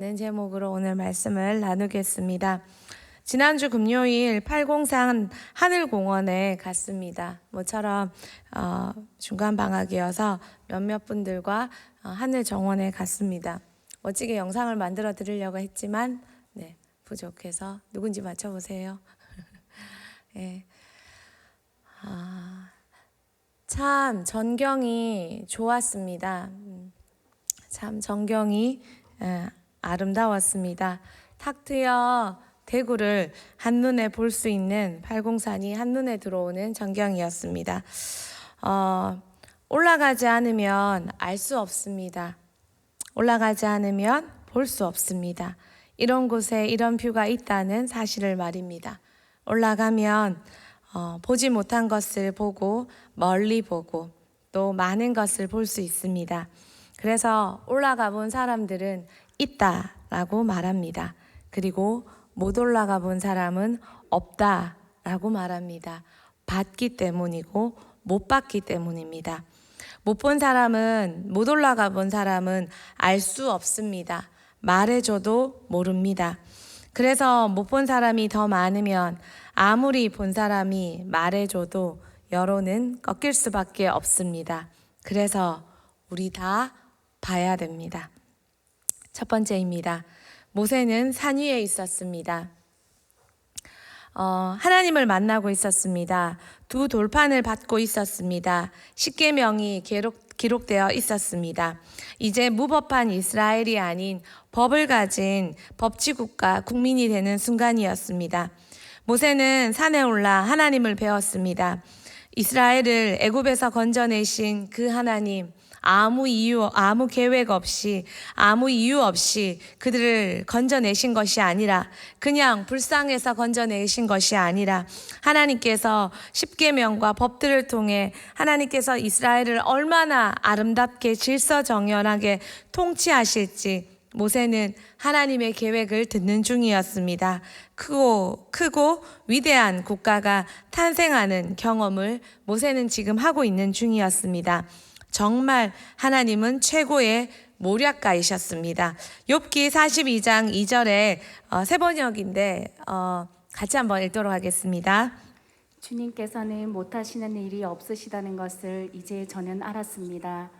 는 제목으로 오늘 말씀을 나누겠습니다. 지난주 금요일 803 하늘공원에 갔습니다. 모처럼 중간 방학이어서 몇몇 분들과 하늘 정원에 갔습니다. 멋지게 영상을 만들어 드리려고 했지만 부족해서 누군지 맞춰보세요. 네. 참 전경이 좋았습니다. 참 전경이 아름다웠습니다. 탁 트여 대구를 한눈에 볼 수 있는 803이 한눈에 들어오는 전경이었습니다. 올라가지 않으면 알 수 없습니다. 올라가지 않으면 볼 수 없습니다. 이런 곳에 이런 뷰가 있다는 사실을 말입니다. 올라가면 보지 못한 것을 보고 멀리 보고 또 많은 것을 볼 수 있습니다. 그래서 올라가 본 사람들은 있다라고 말합니다. 그리고 못 올라가 본 사람은 없다라고 말합니다. 봤기 때문이고 못 봤기 때문입니다. 못 본 사람은, 못 올라가 본 사람은 알 수 없습니다. 말해줘도 모릅니다. 그래서 못 본 사람이 더 많으면 아무리 본 사람이 말해줘도 여론은 꺾일 수밖에 없습니다. 그래서 우리 다 봐야 됩니다. 첫 번째입니다. 모세는 산 위에 있었습니다. 하나님을 만나고 있었습니다. 두 돌판을 받고 있었습니다. 십계명이 기록되어 있었습니다. 이제 무법한 이스라엘이 아닌 법을 가진 법치국가 국민이 되는 순간이었습니다. 모세는 산에 올라 하나님을 배웠습니다. 이스라엘을 애굽에서 건져내신 그 하나님, 아무 계획 없이, 아무 이유 없이 그들을 건져내신 것이 아니라, 그냥 불쌍해서 건져내신 것이 아니라, 하나님께서 십계명과 법들을 통해 하나님께서 이스라엘을 얼마나 아름답게 질서정연하게 통치하실지 모세는 하나님의 계획을 듣는 중이었습니다. 크고 위대한 국가가 탄생하는 경험을 모세는 지금 하고 있는 중이었습니다. 정말 하나님은 최고의 모략가이셨습니다. 욥기 42장 2절에 새 번역인데 같이 한번 읽도록 하겠습니다. 주님께서는 못하시는 일이 없으시다는 것을 이제 저는 알았습니다.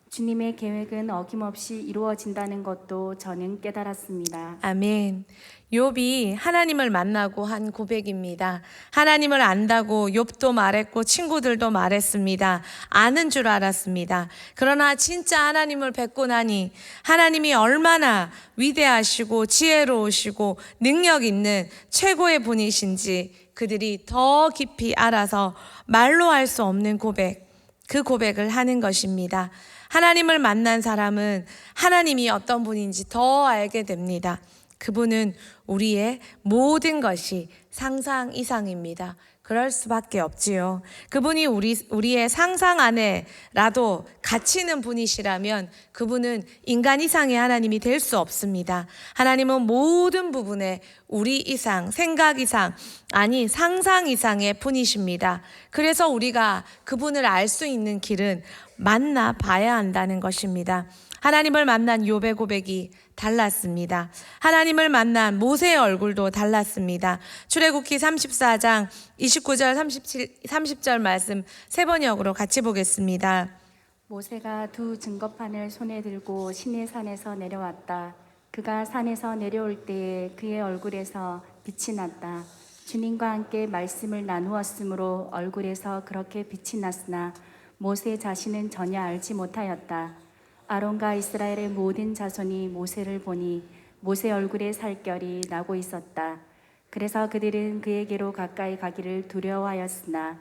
주님의 계획은 어김없이 이루어진다는 것도 저는 깨달았습니다. 아멘. 욥이 하나님을 만나고 한 고백입니다. 하나님을 안다고 욥도 말했고 친구들도 말했습니다. 아는 줄 알았습니다. 그러나 진짜 하나님을 뵙고 나니 하나님이 얼마나 위대하시고 지혜로우시고 능력 있는 최고의 분이신지 그들이 더 깊이 알아서 말로 할 수 없는 고백, 그 고백을 하는 것입니다. 하나님을 만난 사람은 하나님이 어떤 분인지 더 알게 됩니다. 그분은 우리의 모든 것이 상상 이상입니다. 그럴 수밖에 없지요. 그분이 우리의 상상 안에라도 갇히는 분이시라면 그분은 인간 이상의 하나님이 될 수 없습니다. 하나님은 모든 부분에 우리 이상, 생각 이상, 아니 상상 이상의 분이십니다. 그래서 우리가 그분을 알 수 있는 길은 만나 봐야 한다는 것입니다. 하나님을 만난 욥의 고백이 달랐습니다. 하나님을 만난 모세의 얼굴도 달랐습니다. 출애굽기 34장 29절 30절 말씀 세 번역으로 같이 보겠습니다. 모세가 두 증거판을 손에 들고 시내 산에서 내려왔다. 그가 산에서 내려올 때에 그의 얼굴에서 빛이 났다. 주님과 함께 말씀을 나누었으므로 얼굴에서 그렇게 빛이 났으나 모세 자신은 전혀 알지 못하였다. 아론과 이스라엘의 모든 자손이 모세를 보니 모세 얼굴에 살결이 나고 있었다. 그래서 그들은 그에게로 가까이 가기를 두려워하였으나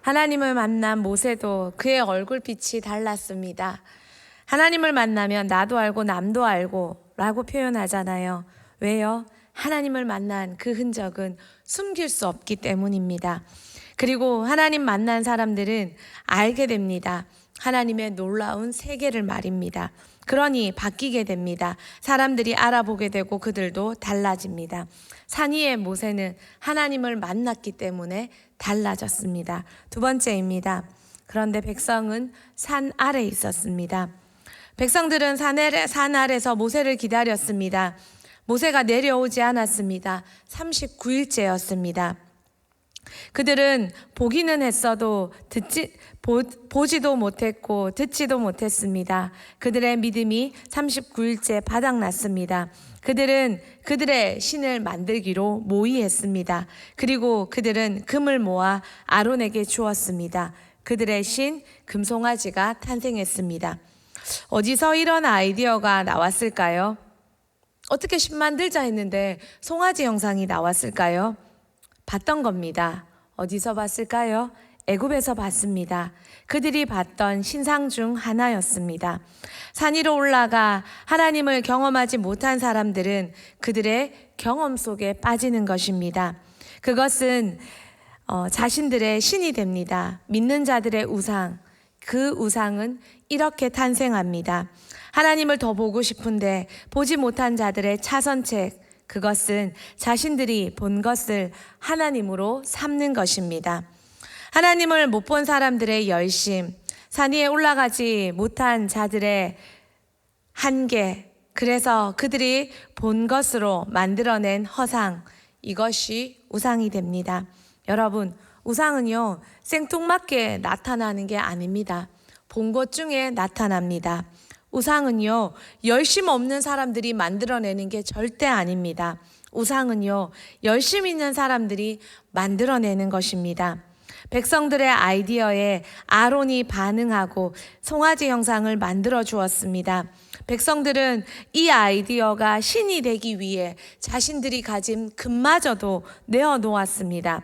하나님을 만난 모세도 그의 얼굴빛이 달랐습니다. 하나님을 만나면 나도 알고 남도 알고 라고 표현하잖아요. 왜요? 하나님을 만난 그 흔적은 숨길 수 없기 때문입니다. 그리고 하나님 만난 사람들은 알게 됩니다. 하나님의 놀라운 세계를 말입니다. 그러니 바뀌게 됩니다. 사람들이 알아보게 되고 그들도 달라집니다. 산 위의 모세는 하나님을 만났기 때문에 달라졌습니다. 두 번째입니다. 그런데 백성은 산 아래에 있었습니다. 백성들은 산 아래서 모세를 기다렸습니다. 모세가 내려오지 않았습니다. 39일째였습니다. 그들은 보기는 했어도 보지도 못했고 듣지도 못했습니다. 그들의 믿음이 39일째 바닥났습니다. 그들은 그들의 신을 만들기로 모의했습니다. 그리고 그들은 금을 모아 아론에게 주었습니다. 그들의 신 금송아지가 탄생했습니다. 어디서 이런 아이디어가 나왔을까요? 어떻게 신 만들자 했는데 송아지 형상이 나왔을까요? 봤던 겁니다. 어디서 봤을까요? 애굽에서 봤습니다. 그들이 봤던 신상 중 하나였습니다. 산 위로 올라가 하나님을 경험하지 못한 사람들은 그들의 경험 속에 빠지는 것입니다. 그것은 자신들의 신이 됩니다. 믿는 자들의 우상, 그 우상은 이렇게 탄생합니다. 하나님을 더 보고 싶은데 보지 못한 자들의 차선책, 그것은 자신들이 본 것을 하나님으로 삼는 것입니다. 하나님을 못 본 사람들의 열심, 산 위에 올라가지 못한 자들의 한계, 그래서 그들이 본 것으로 만들어낸 허상, 이것이 우상이 됩니다. 여러분, 우상은요, 생뚱맞게 나타나는 게 아닙니다. 본 것 중에 나타납니다. 우상은요, 열심 없는 사람들이 만들어내는 게 절대 아닙니다. 우상은요, 열심 있는 사람들이 만들어내는 것입니다. 백성들의 아이디어에 아론이 반응하고 송아지 형상을 만들어 주었습니다. 백성들은 이 아이디어가 신이 되기 위해 자신들이 가진 금마저도 내어 놓았습니다.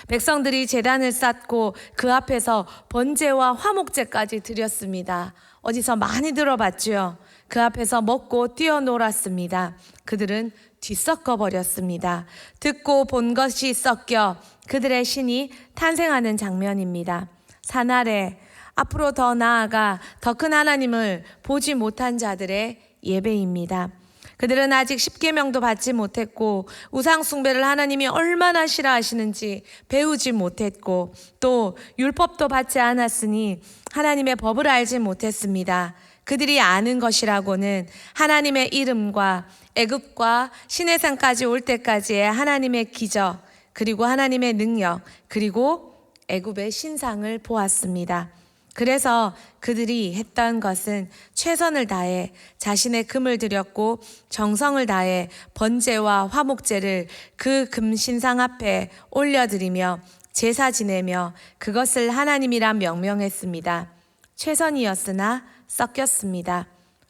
백성들이 제단을 쌓고 그 앞에서 번제와 화목제까지 드렸습니다. 어디서 많이 들어봤죠? 그 앞에서 먹고 뛰어놀았습니다. 그들은 뒤섞어 버렸습니다. 듣고 본 것이 섞여 그들의 신이 탄생하는 장면입니다. 산 아래 앞으로 더 나아가 더 큰 하나님을 보지 못한 자들의 예배입니다. 그들은 아직 십계명도 받지 못했고 우상 숭배를 하나님이 얼마나 싫어하시는지 배우지 못했고 또 율법도 받지 않았으니 하나님의 법을 알지 못했습니다. 그들이 아는 것이라고는 하나님의 이름과 애굽과 시내산까지 올 때까지의 하나님의 기적, 그리고 하나님의 능력, 그리고 애굽의 신상을 보았습니다. 그래서 그들이 했던 것은 최선을 다해 자신의 금을 들였고 정성을 다해 번제와 화목제를 그 금신상 앞에 올려드리며 제사 지내며 그것을 하나님이라 명명했습니다. 최선이었으나 섞였습니다.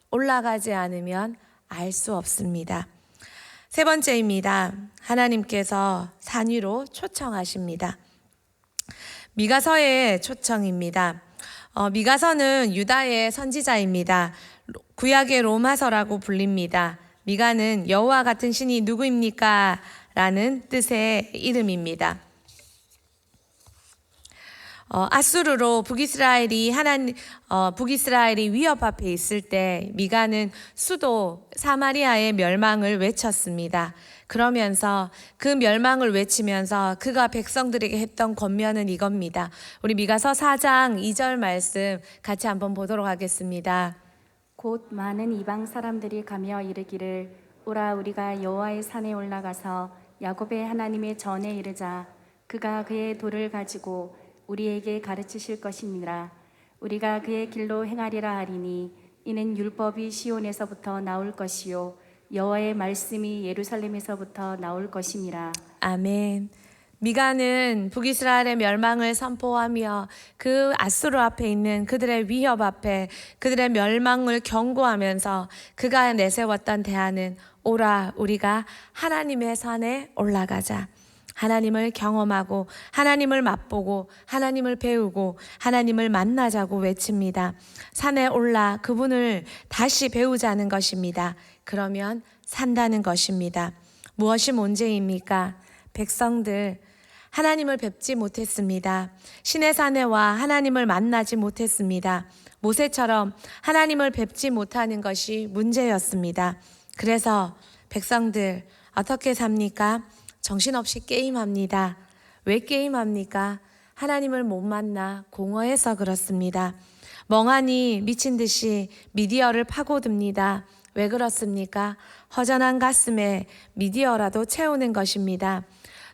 올라가지 않으면 알 수 없습니다. 세 번째입니다. 하나님께서 산 위로 초청하십니다. 미가서의 초청입니다. 미가서는 유다의 선지자입니다. 구약의 로마서라고 불립니다. 미가는 여호와 같은 신이 누구입니까? 라는 뜻의 이름입니다. 아수르로 북이스라엘이 위협 앞에 있을 때 미가는 수도 사마리아의 멸망을 외쳤습니다. 그러면서 그 멸망을 외치면서 그가 백성들에게 했던 권면은 이겁니다. 우리 미가서 4장 2절 말씀 같이 한번 보도록 하겠습니다. 곧 많은 이방 사람들이 가며 이르기를 오라 우리가 여호와의 산에 올라가서 야곱의 하나님의 전에 이르자 그가 그의 도를 가지고 우리에게 가르치실 것이니라. 우리가 그의 길로 행하리라 하리니 이는 율법이 시온에서부터 나올 것이요 여호와의 말씀이 예루살렘에서부터 나올 것임이라. 아멘. 미가는 북이스라엘의 멸망을 선포하며 그 아수르 앞에 있는 그들의 위협 앞에 그들의 멸망을 경고하면서 그가 내세웠던 대안은 오라 우리가 하나님의 산에 올라가자. 하나님을 경험하고 하나님을 맛보고 하나님을 배우고 하나님을 만나자고 외칩니다. 산에 올라 그분을 다시 배우자는 것입니다. 그러면 산다는 것입니다. 무엇이 문제입니까? 백성들 하나님을 뵙지 못했습니다. 신의 산에와 하나님을 만나지 못했습니다. 모세처럼 하나님을 뵙지 못하는 것이 문제였습니다. 그래서 백성들 어떻게 삽니까? 정신없이 게임합니다. 왜 게임합니까? 하나님을 못 만나 공허해서 그렇습니다. 멍하니 미친 듯이 미디어를 파고듭니다. 왜 그렇습니까? 허전한 가슴에 미디어라도 채우는 것입니다.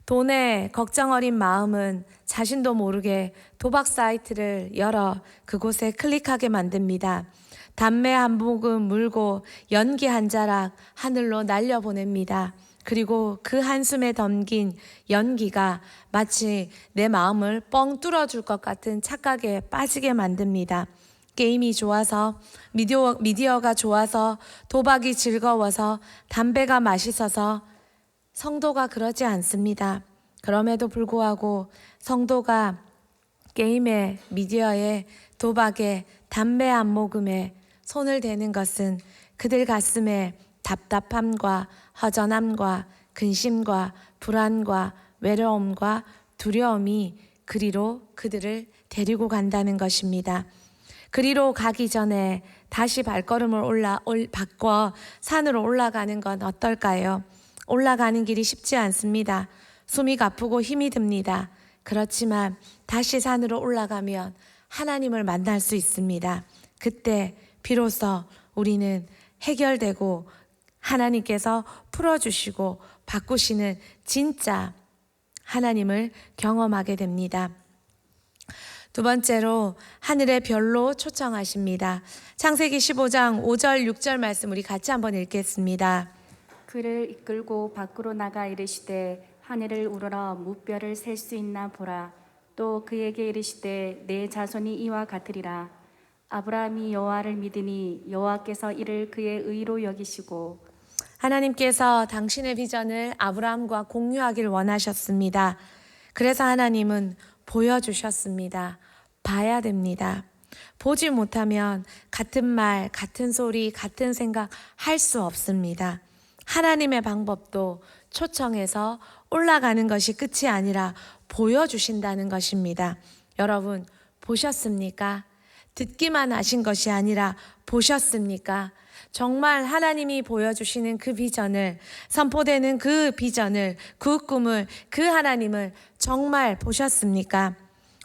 돈에 걱정 어린 마음은 자신도 모르게 도박 사이트를 열어 그곳에 클릭하게 만듭니다. 담배 한 모금 물고 연기 한 자락 하늘로 날려보냅니다. 그리고 그 한숨에 담긴 연기가 마치 내 마음을 뻥 뚫어줄 것 같은 착각에 빠지게 만듭니다. 게임이 좋아서, 미디어가 좋아서, 도박이 즐거워서, 담배가 맛있어서 성도가 그러지 않습니다. 그럼에도 불구하고 성도가 게임에, 미디어에, 도박에, 담배 한 모금에 손을 대는 것은 그들 가슴에 답답함과 허전함과 근심과 불안과 외로움과 두려움이 그리로 그들을 데리고 간다는 것입니다. 그리로 가기 전에 다시 발걸음을 바꿔 산으로 올라가는 건 어떨까요? 올라가는 길이 쉽지 않습니다. 숨이 가쁘고 힘이 듭니다. 그렇지만 다시 산으로 올라가면 하나님을 만날 수 있습니다. 그때 비로소 우리는 해결되고 하나님께서 풀어주시고 바꾸시는 진짜 하나님을 경험하게 됩니다. 두 번째로 하늘의 별로 초청하십니다. 창세기 15장 5절 6절 말씀 우리 같이 한번 읽겠습니다. 그를 이끌고 밖으로 나가 이르시되 하늘을 우러러 무별을 셀 수 있나 보라. 또 그에게 이르시되 내 자손이 이와 같으리라. 아브라함이 여호와를 믿으니 여호와께서 이를 그의 의로 여기시고. 하나님께서 당신의 비전을 아브라함과 공유하길 원하셨습니다. 그래서 하나님은 보여주셨습니다. 봐야 됩니다. 보지 못하면 같은 말, 같은 소리, 같은 생각 할 수 없습니다. 하나님의 방법도 초청해서 올라가는 것이 끝이 아니라 보여주신다는 것입니다. 여러분, 보셨습니까? 듣기만 하신 것이 아니라 보셨습니까? 정말 하나님이 보여주시는 그 비전을, 선포되는 그 비전을, 그 꿈을, 그 하나님을 정말 보셨습니까?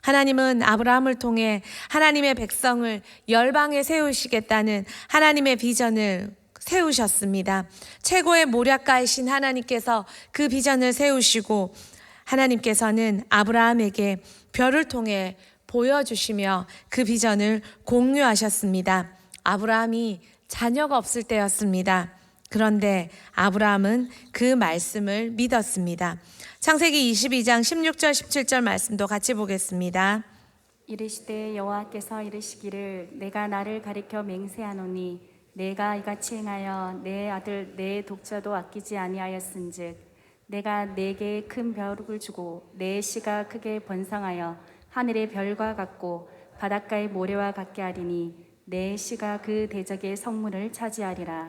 하나님은 아브라함을 통해 하나님의 백성을 열방에 세우시겠다는 하나님의 비전을 세우셨습니다. 최고의 모략가이신 하나님께서 그 비전을 세우시고 하나님께서는 아브라함에게 별을 통해 보여주시며 그 비전을 공유하셨습니다. 아브라함이 자녀가 없을 때였습니다. 그런데 아브라함은 그 말씀을 믿었습니다. 창세기 22장 16절 17절 말씀도 같이 보겠습니다. 이르시되 여호와께서 이르시기를 내가 나를 가리켜 맹세하노니 내가 이같이 행하여 내 아들 내 독자도 아끼지 아니하였은즉 내가 네게 큰 벼룩을 주고 내 씨가 크게 번성하여 하늘의 별과 같고 바닷가의 모래와 같게 하리니 내 씨가 그 대적의 성문을 차지하리라.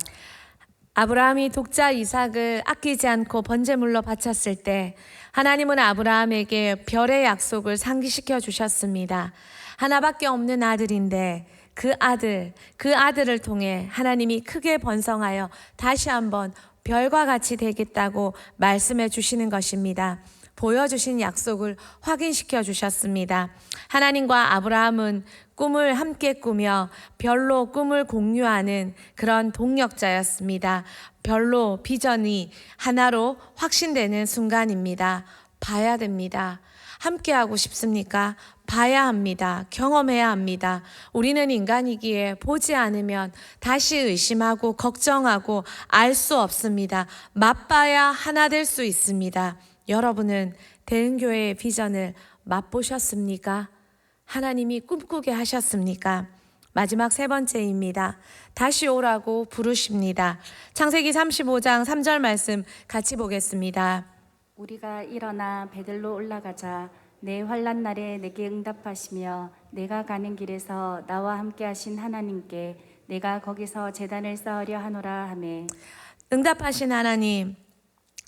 아브라함이 독자 이삭을 아끼지 않고 번제물로 바쳤을 때 하나님은 아브라함에게 별의 약속을 상기시켜 주셨습니다. 하나밖에 없는 아들인데 그 아들을 통해 하나님이 크게 번성하여 다시 한번 별과 같이 되겠다고 말씀해 주시는 것입니다. 보여주신 약속을 확인시켜 주셨습니다. 하나님과 아브라함은 꿈을 함께 꾸며 별로 꿈을 공유하는 그런 동력자였습니다. 별로 비전이 하나로 확신되는 순간입니다. 봐야 됩니다. 함께 하고 싶습니까? 봐야 합니다. 경험해야 합니다. 우리는 인간이기에 보지 않으면 다시 의심하고 걱정하고 알 수 없습니다. 맛봐야 하나 될 수 있습니다. 여러분은 대흥교회의 비전을 맛보셨습니까? 하나님이 꿈꾸게 하셨습니까? 마지막 세 번째입니다. 다시 오라고 부르십니다. 창세기 35장 3절 말씀 같이 보겠습니다. 우리가 일어나 베들로 올라가자. 내 환난 날에 내게 응답하시며 내가 가는 길에서 나와 함께 하신 하나님께 내가 거기서 제단을 쌓으려 하노라 하매. 응답하신 하나님,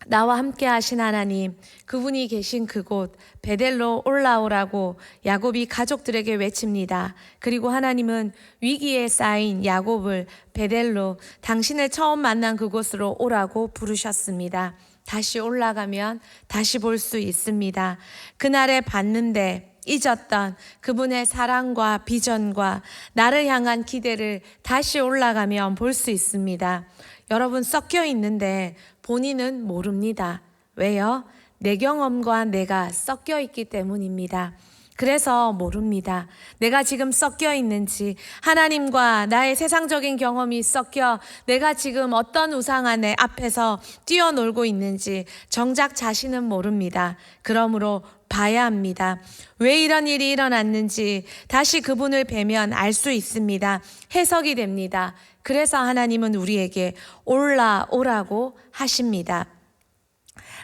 나와 함께 하신 하나님, 그분이 계신 그곳 베델로 올라오라고 야곱이 가족들에게 외칩니다. 그리고 하나님은 위기에 쌓인 야곱을 베델로, 당신을 처음 만난 그곳으로 오라고 부르셨습니다. 다시 올라가면 다시 볼 수 있습니다. 그날에 봤는데 잊었던 그분의 사랑과 비전과 나를 향한 기대를 다시 올라가면 볼 수 있습니다. 여러분 섞여 있는데 본인은 모릅니다. 왜요? 내 경험과 내가 섞여 있기 때문입니다. 그래서 모릅니다. 내가 지금 섞여 있는지, 하나님과 나의 세상적인 경험이 섞여 내가 지금 어떤 우상 안에 앞에서 뛰어놀고 있는지 정작 자신은 모릅니다. 그러므로 봐야 합니다. 왜 이런 일이 일어났는지 다시 그분을 뵈면 알 수 있습니다. 해석이 됩니다. 그래서 하나님은 우리에게 올라오라고 하십니다.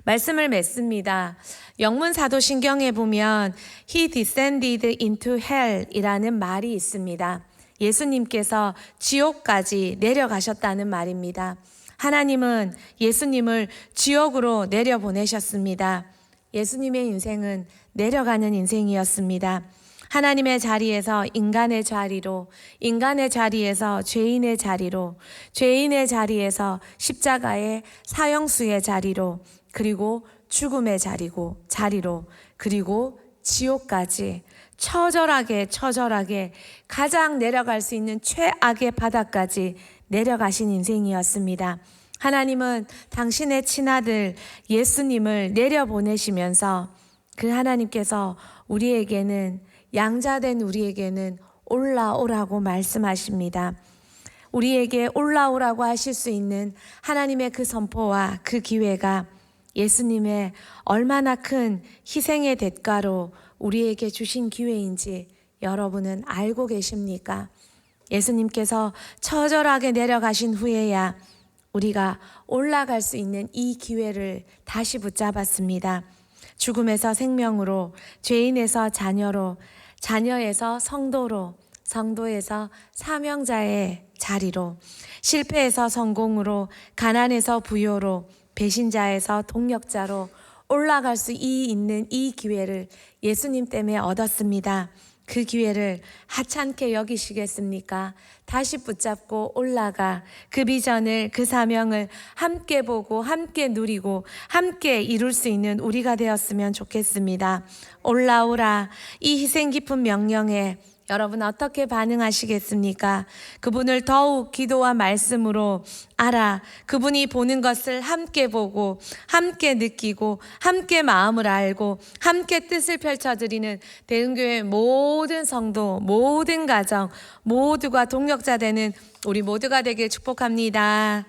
말씀을 맺습니다. 영문 사도신경에 보면 He descended into hell 이라는 말이 있습니다. 예수님께서 지옥까지 내려가셨다는 말입니다. 하나님은 예수님을 지옥으로 내려보내셨습니다. 예수님의 인생은 내려가는 인생이었습니다. 하나님의 자리에서 인간의 자리로, 인간의 자리에서 죄인의 자리로, 죄인의 자리에서 십자가의 사형수의 자리로, 그리고 죽음의 자리로, 그리고 지옥까지 처절하게 가장 내려갈 수 있는 최악의 바닥까지 내려가신 인생이었습니다. 하나님은 당신의 친아들 예수님을 내려보내시면서 그 하나님께서 우리에게는, 양자된 우리에게는 올라오라고 말씀하십니다. 우리에게 올라오라고 하실 수 있는 하나님의 그 선포와 그 기회가 예수님의 얼마나 큰 희생의 대가로 우리에게 주신 기회인지 여러분은 알고 계십니까? 예수님께서 처절하게 내려가신 후에야 우리가 올라갈 수 있는 이 기회를 다시 붙잡았습니다. 죽음에서 생명으로, 죄인에서 자녀로, 자녀에서 성도로, 성도에서 사명자의 자리로, 실패에서 성공으로, 가난에서 부요로, 배신자에서 동력자로 올라갈 수 있는 이 기회를 예수님 때문에 얻었습니다. 그 기회를 하찮게 여기시겠습니까? 다시 붙잡고 올라가 그 비전을, 그 사명을 함께 보고 함께 누리고 함께 이룰 수 있는 우리가 되었으면 좋겠습니다. 올라오라, 이 희생 깊은 명령에 여러분 어떻게 반응하시겠습니까? 그분을 더욱 기도와 말씀으로 알아 그분이 보는 것을 함께 보고 함께 느끼고 함께 마음을 알고 함께 뜻을 펼쳐드리는 대흥교회 모든 성도, 모든 가정, 모두가 동력자 되는 우리 모두가 되길 축복합니다.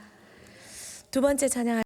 두 번째 찬양